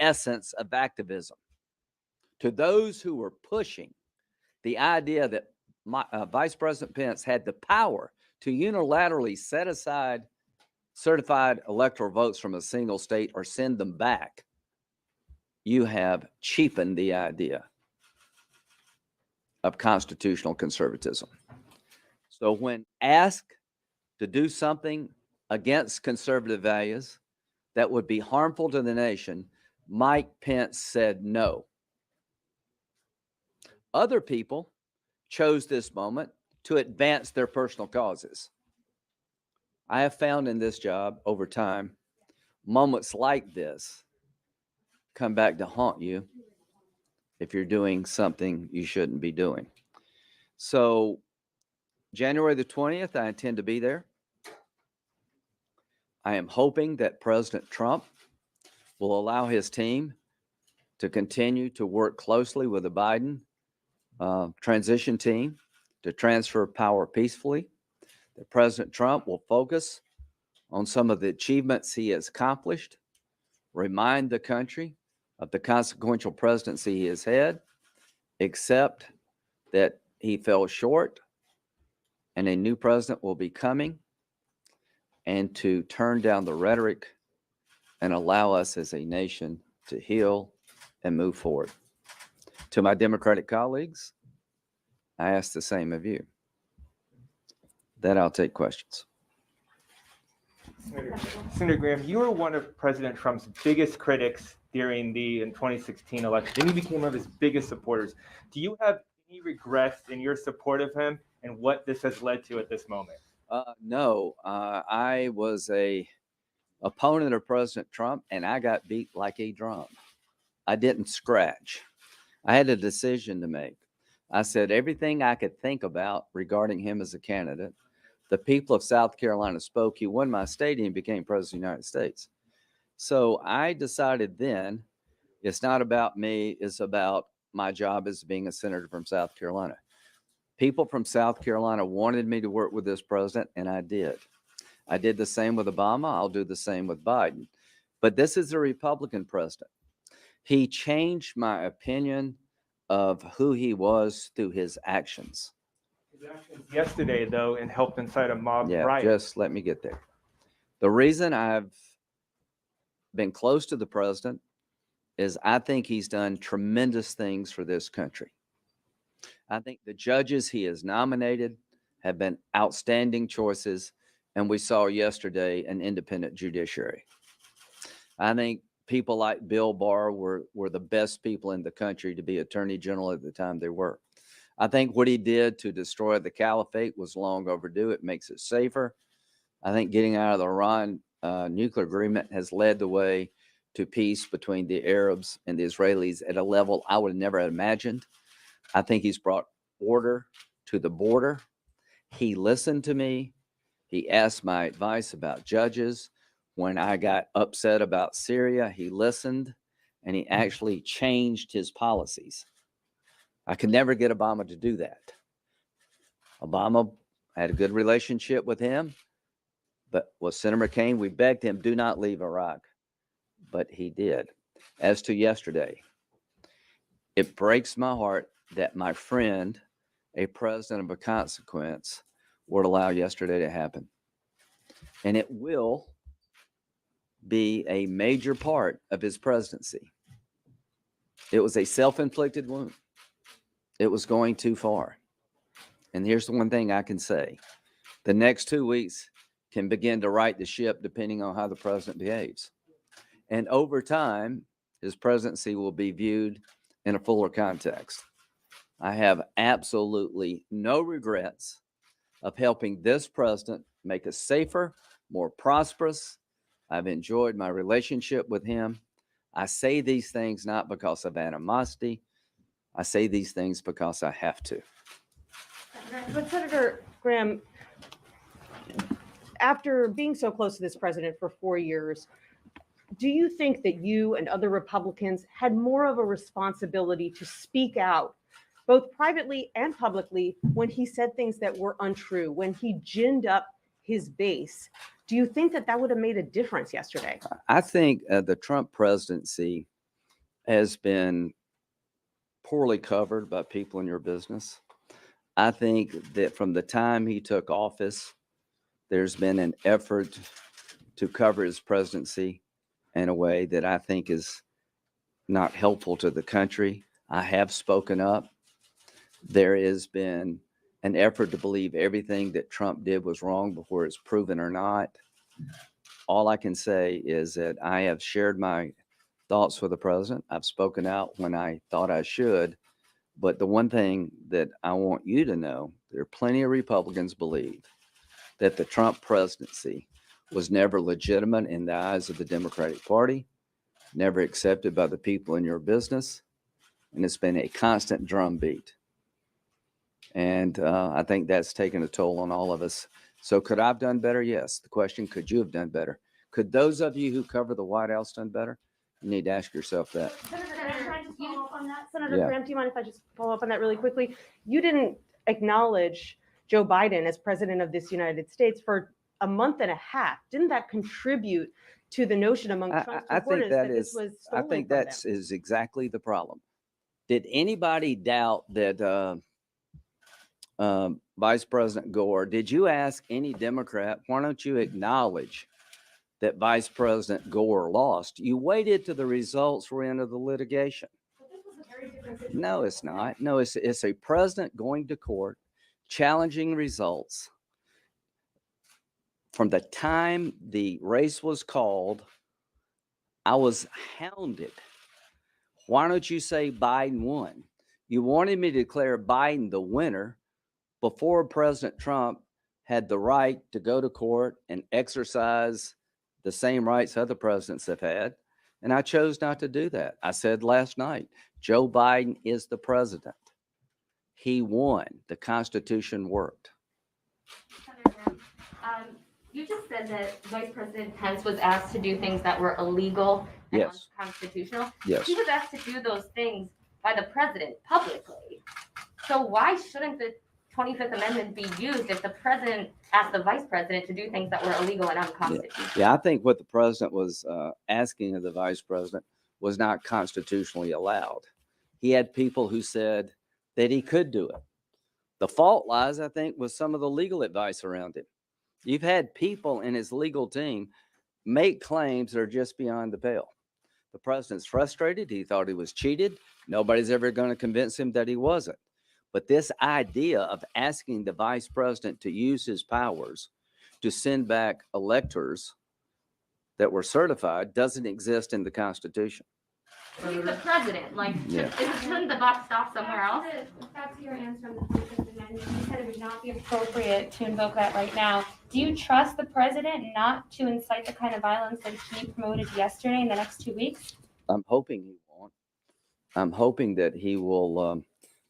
essence of activism. To those who were pushing the idea that Vice President Pence had the power to unilaterally set aside certified electoral votes from a single state or send them back, you have cheapened the idea of constitutional conservatism. So when asked to do something against conservative values that would be harmful to the nation, Mike Pence said no. Other people chose this moment to advance their personal causes. I have found in this job over time, moments like this come back to haunt you if you're doing something you shouldn't be doing. So January the 20th, I intend to be there. I am hoping that President Trump will allow his team to continue to work closely with the Biden transition team to transfer power peacefully. That President Trump will focus on some of the achievements he has accomplished, remind the country of the consequential presidency he has had, accept that he fell short and a new president will be coming, and to turn down the rhetoric and allow us as a nation to heal and move forward. To my Democratic colleagues, I ask the same of you. Then I'll take questions. Senator Graham, you were one of President Trump's biggest critics during the 2016 election. Then you became one of his biggest supporters. Do you have any regrets in your support of him and what this has led to at this moment? No, I was a opponent of President Trump, and I got beat like a drum. I didn't scratch. I had a decision to make. I said everything I could think about regarding him as a candidate. The people of South Carolina spoke. He won my state and he became president of the United States. So I decided then it's not about me. It's about my job as being a senator from South Carolina. People from South Carolina wanted me to work with this president, and I did. I did the same with Obama. I'll do the same with Biden. But this is a Republican president. He changed my opinion of who he was through his actions. His actions yesterday, though, and helped incite a mob riot. Just let me get there. The reason I've been close to the president is I think he's done tremendous things for this country. I think the judges he has nominated have been outstanding choices, and we saw yesterday an independent judiciary. I think people like Bill Barr were the best people in the country to be attorney general at the time they were. I think what he did to destroy the caliphate was long overdue. It makes it safer. I think getting out of the Iran nuclear agreement has led the way to peace between the Arabs and the Israelis at a level I would have never imagined. I think he's brought order to the border. He listened to me. He asked my advice about judges. When I got upset about Syria, he listened, and he actually changed his policies. I could never get Obama to do that. Obama had a good relationship with him, but with Senator McCain, we begged him, do not leave Iraq. But he did. As to yesterday, it breaks my heart that my friend, a president of a consequence, would allow yesterday to happen. And it will be a major part of his presidency. It was a self-inflicted wound. It was going too far. And here's the one thing I can say. The next 2 weeks can begin to right the ship depending on how the president behaves. And over time, his presidency will be viewed in a fuller context. I have absolutely no regrets of helping this president make us safer, more prosperous. I've enjoyed my relationship with him. I say these things not because of animosity. I say these things because I have to. But Senator Graham, after being so close to this president for 4 years, do you think that you and other Republicans had more of a responsibility to speak out, both privately and publicly, when he said things that were untrue, when he ginned up his base? Do you think that that would have made a difference yesterday? I think the Trump presidency has been poorly covered by people in your business. I think that from the time he took office, there's been an effort to cover his presidency in a way that I think is not helpful to the country. I have spoken up. There has been an effort to believe everything that Trump did was wrong before it's proven or not. All I can say is that I have shared my thoughts with the president. I've spoken out when I thought I should. But the one thing that I want you to know, there are plenty of Republicans believe that the Trump presidency was never legitimate in the eyes of the Democratic Party, never accepted by the people in your business, and it's been a constant drumbeat. And I think that's taken a toll on all of us. So could I have done better? Yes. The question, could you have done better? Could those of you who cover the White House done better? You need to ask yourself that. Senator, can I just follow up on that? Senator Yeah. Graham, do you mind if I just follow up on that really quickly? You didn't acknowledge Joe Biden as president of this United States for a month and a half. Didn't that contribute to the notion among Trump's I think supporters that that this is, was I stolen think from that's them? is exactly the problem. Did anybody doubt that Vice President Gore, did you ask any Democrat, why don't you acknowledge that Vice President Gore lost? You waited till the results were into the litigation. No, it's not. No, it's a president going to court, challenging results. From the time the race was called, I was hounded. Why don't you say Biden won? You wanted me to declare Biden the winner before President Trump had the right to go to court and exercise the same rights other presidents have had. And I chose not to do that. I said last night, Joe Biden is the president. He won. The Constitution worked. Senator, you just said that Vice President Pence was asked to do things that were illegal and Yes. unconstitutional. Yes. He was asked to do those things by the president publicly. So why shouldn't the 25th Amendment be used if the president asked the vice president to do things that were illegal and unconstitutional? Yeah, I think what the president was asking of the vice president was not constitutionally allowed. He had people who said that he could do it. The fault lies, I think, with some of the legal advice around him. You've had people in his legal team make claims that are just beyond the pale. The president's frustrated. He thought he was cheated. Nobody's ever going to convince him that he wasn't. But this idea of asking the vice president to use his powers to send back electors that were certified doesn't exist in the Constitution. He's the president. Like, Yeah. shouldn't the buck stop somewhere else? That's your answer on the 25th Amendment. You said it would not be appropriate to invoke that right now. Do you trust the president not to incite the kind of violence that he promoted yesterday in the next 2 weeks? I'm hoping he won't. I'm hoping that he will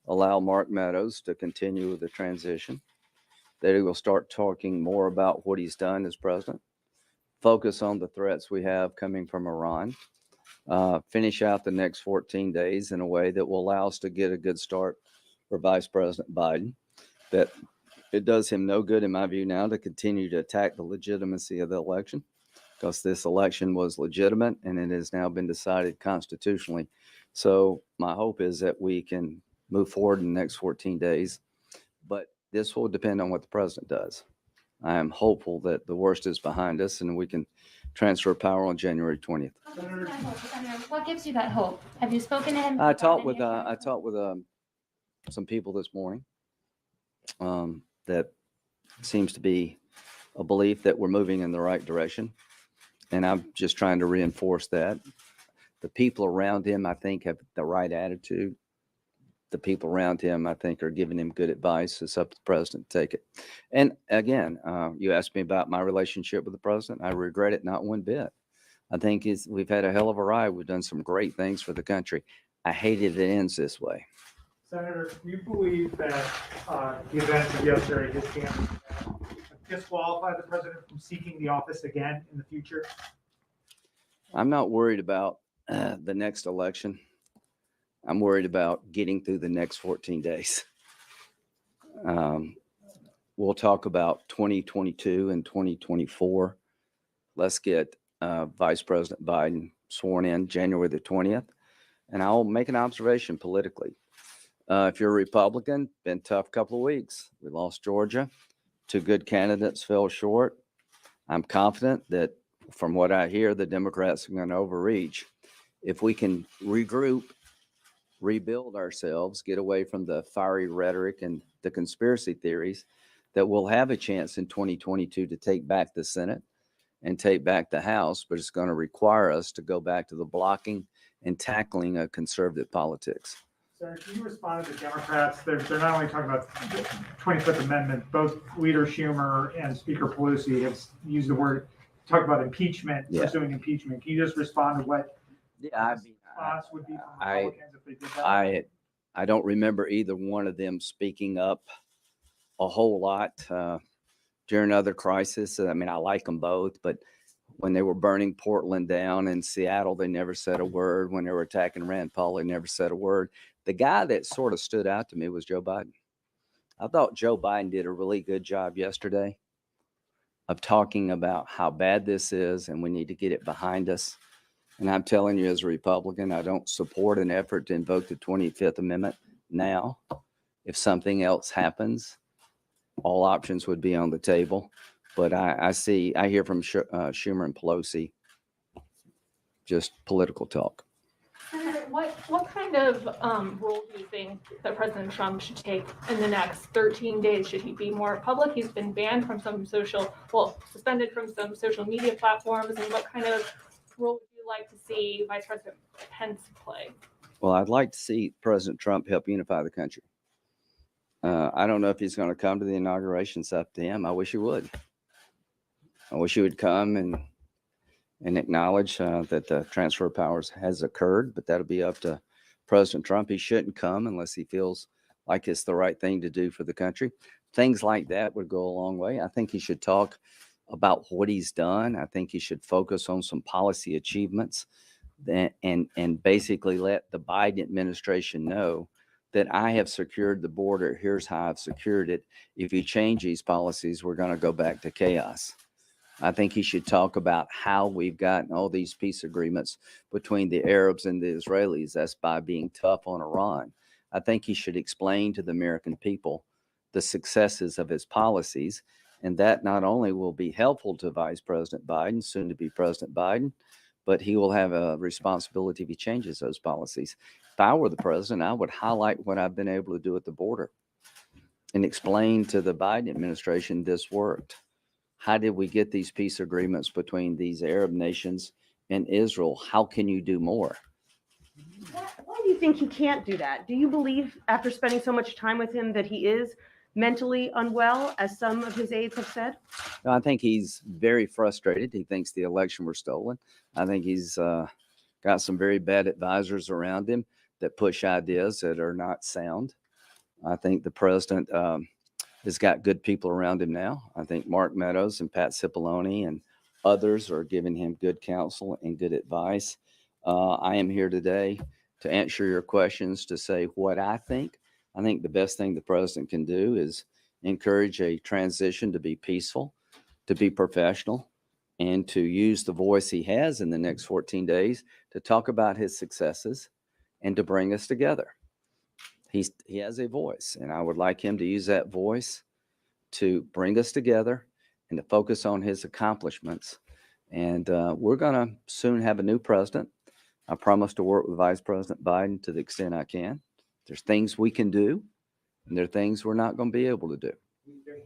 allow Mark Meadows to continue the transition, that he will start talking more about what he's done as president, focus on the threats we have coming from Iran, finish out the next 14 days in a way that will allow us to get a good start for Vice President Biden. That it does him no good, in my view, now to continue to attack the legitimacy of the election, because this election was legitimate and it has now been decided constitutionally. So my hope is that we can move forward in the next 14 days, but this will depend on what the president does. I am hopeful that the worst is behind us and we can transfer power on January 20th. Senator, what gives you that hope? Have you spoken to him? I talked with some people this morning that seems to be a belief that we're moving in the right direction. And I'm just trying to reinforce that. The people around him, I think, have the right attitude. The people around him, I think, are giving him good advice. It's up to the president to take it. And again, you asked me about my relationship with the president. I regret it not one bit. I think we've had a hell of a ride. We've done some great things for the country. I hate it ends this way. Senator, do you believe that the events of yesterday, his campaign, disqualify the president from seeking the office again in the future? I'm not worried about the next election. I'm worried about getting through the next 14 days. We'll talk about 2022 and 2024. Let's get Vice President Biden sworn in January the 20th. And I'll make an observation politically. If you're a Republican, been a tough couple of weeks. We lost Georgia. 2 good candidates fell short. I'm confident that from what I hear, the Democrats are going to overreach. If we can regroup, rebuild ourselves, get away from the fiery rhetoric and the conspiracy theories, that we'll have a chance in 2022 to take back the Senate and take back the House, but it's going to require us to go back to the blocking and tackling of conservative politics. So can you respond to the Democrats? They're not only talking about the 25th Amendment, both Leader Schumer and Speaker Pelosi have used the word, talk about impeachment, pursuing impeachment. Can you just respond to what response would be from Republicans if they did that? I don't remember either one of them speaking up a whole lot during other crises. I mean, I like them both, but when they were burning Portland down in Seattle, they never said a word. When they were attacking Rand Paul, they never said a word. The guy that sort of stood out to me was Joe Biden. I thought Joe Biden did a really good job yesterday of talking about how bad this is and we need to get it behind us. And I'm telling you, as a Republican, I don't support an effort to invoke the 25th Amendment now. If something else happens, all options would be on the table. But I hear from Schumer and Pelosi just political talk. Senator, what kind of role do you think that President Trump should take in the next 13 days? Should he be more public? He's been banned from some suspended from some social media platforms. And what kind of role would you like to see Vice President Pence play? Well, I'd like to see President Trump help unify the country. I don't know if he's going to come to the inauguration. It's up to him. I wish he would. I wish he would come and acknowledge that the transfer of powers has occurred, but that'll be up to President Trump. He shouldn't come unless he feels like it's the right thing to do for the country. Things like that would go a long way. I think he should talk about what he's done. I think he should focus on some policy achievements and basically let the Biden administration know that I have secured the border. Here's how I've secured it. If you change these policies, we're going to go back to chaos. I think he should talk about how we've gotten all these peace agreements between the Arabs and the Israelis. That's by being tough on Iran. I think he should explain to the American people the successes of his policies. And that not only will be helpful to Vice President Biden, soon to be President Biden, but he will have a responsibility if he changes those policies. If I were the president, I would highlight what I've been able to do at the border and explain to the Biden administration this worked. How did we get these peace agreements between these Arab nations and Israel? How can you do more? Why do you think he can't do that? Do you believe, after spending so much time with him, that he is mentally unwell, as some of his aides have said? No, I think he's very frustrated. He thinks the election was stolen. I think he's got some very bad advisors around him that push ideas that are not sound. I think the president has got good people around him now. I think Mark Meadows and Pat Cipollone and others are giving him good counsel and good advice. I am here today to answer your questions, to say what I think. I think the best thing the president can do is encourage a transition to be peaceful, to be professional, and to use the voice he has in the next 14 days to talk about his successes and to bring us together. He has a voice, and I would like him to use that voice to bring us together and to focus on his accomplishments. And we're going to soon have a new president. I promise to work with Vice President Biden to the extent I can. There's things we can do, and there are things we're not going to be able to do.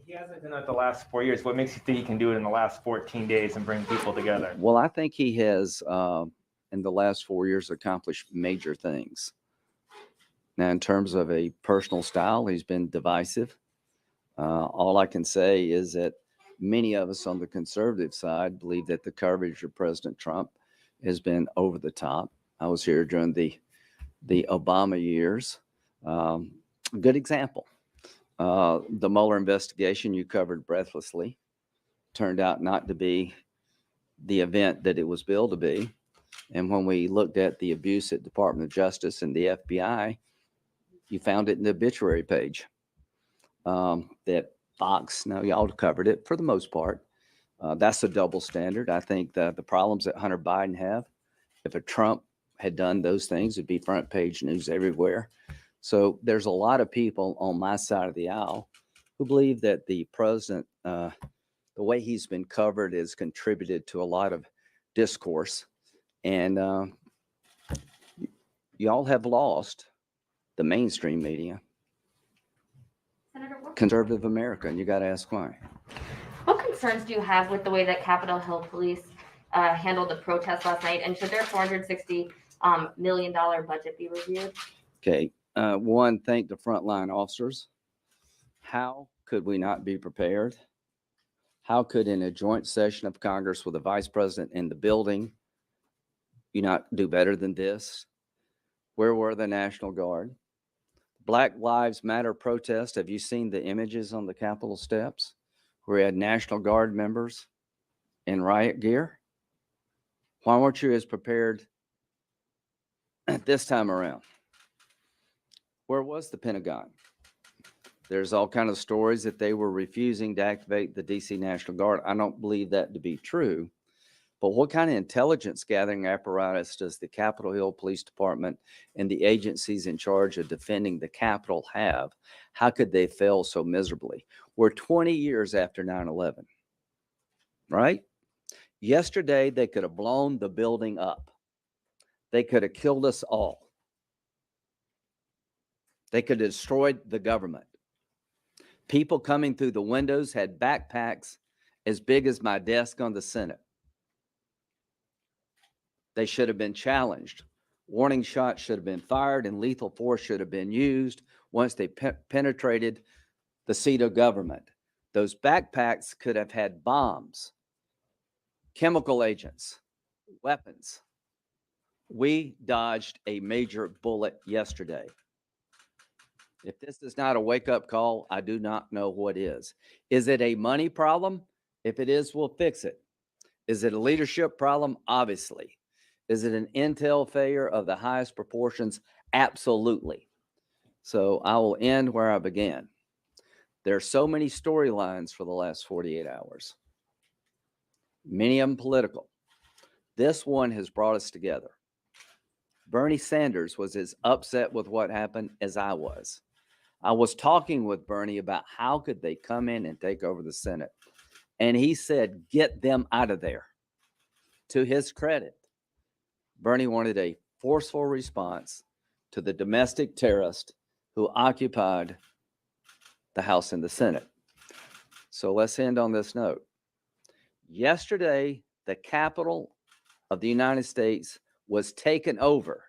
He hasn't done it the last 4 years. What makes you think he can do it in the last 14 days and bring people together? Well, I think he has, in the last 4 years, accomplished major things. Now, in terms of a personal style, he's been divisive. All I can say is that many of us on the conservative side believe that the coverage of President Trump has been over the top. I was here during the Obama years. Good example. The Mueller investigation you covered breathlessly turned out not to be the event that it was billed to be. And when we looked at the abuse at Department of Justice and the FBI, you found it in the obituary page. That Fox, now y'all covered it for the most part. That's a double standard. I think that the problems that Hunter Biden have, if a Trump had done those things, it'd be front page news everywhere. So there's a lot of people on my side of the aisle who believe that the president, the way he's been covered has contributed to a lot of discourse. And y'all have lost the mainstream media, Senator, conservative America, and you got to ask why. what concerns do you have with the way that Capitol Hill police handled the protest last night? And should their $460 million budget be reviewed? Okay. One, thank the frontline officers. How could we not be prepared? How could, in a joint session of Congress with the vice president in the building, you not do better than this? Where were the National Guard? Black Lives Matter protest. Have you seen the images on the Capitol steps where we had National Guard members in riot gear? Why weren't you as prepared this time around? Where was the Pentagon? There's all kinds of stories that they were refusing to activate the DC National Guard. I don't believe that to be true. But what kind of intelligence gathering apparatus does the Capitol Hill Police Department and the agencies in charge of defending the Capitol have? How could they fail so miserably? We're 20 years after 9/11, right? Yesterday, they could have blown the building up. They could have killed us all. They could have destroyed the government. People coming through the windows had backpacks as big as my desk on the Senate. They should have been challenged. Warning shots should have been fired and lethal force should have been used once they penetrated the seat of government. Those backpacks could have had bombs, chemical agents, weapons. We dodged a major bullet yesterday. If this is not a wake-up call, I do not know what is. Is it a money problem? If it is, we'll fix it. Is it a leadership problem? Obviously. Is it an intel failure of the highest proportions? Absolutely. So I will end where I began. There are so many storylines for the last 48 hours. Many of them political. This one has brought us together. Bernie Sanders was as upset with what happened as I was. I was talking with Bernie about how could they come in and take over the Senate. And he said, get them out of there. To his credit, Bernie wanted a forceful response to the domestic terrorist who occupied the House and the Senate. So let's end on this note. Yesterday, the Capitol of the United States was taken over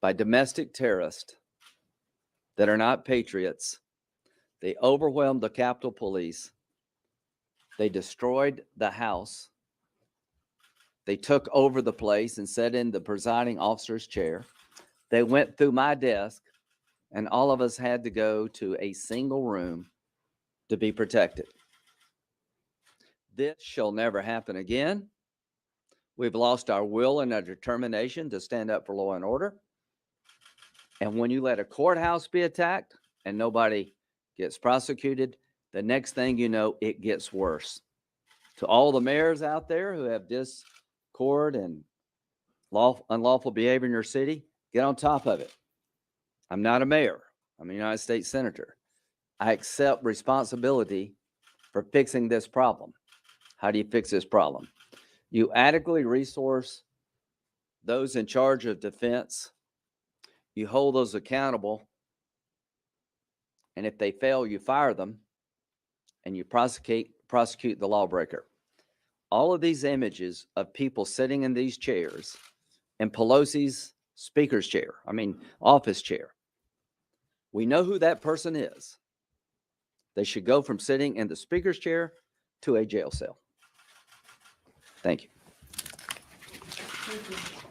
by domestic terrorists that are not patriots. They overwhelmed the Capitol Police. They destroyed the House. They took over the place and sat in the presiding officer's chair. They went through my desk, and all of us had to go to a single room to be protected. This shall never happen again. We've lost our will and our determination to stand up for law and order. And when you let a courthouse be attacked and nobody gets prosecuted, the next thing you know, it gets worse. To all the mayors out there who have discord and unlawful behavior in your city, get on top of it. I'm not a mayor. I'm a United States Senator. I accept responsibility for fixing this problem. How do you fix this problem? You adequately resource those in charge of defense. You hold those accountable. And if they fail, you fire them and you prosecute the lawbreaker. All of these images of people sitting in these chairs in Pelosi's speaker's chair, office chair. We know who that person is. They should go from sitting in the speaker's chair to a jail cell. Thank you. Thank you.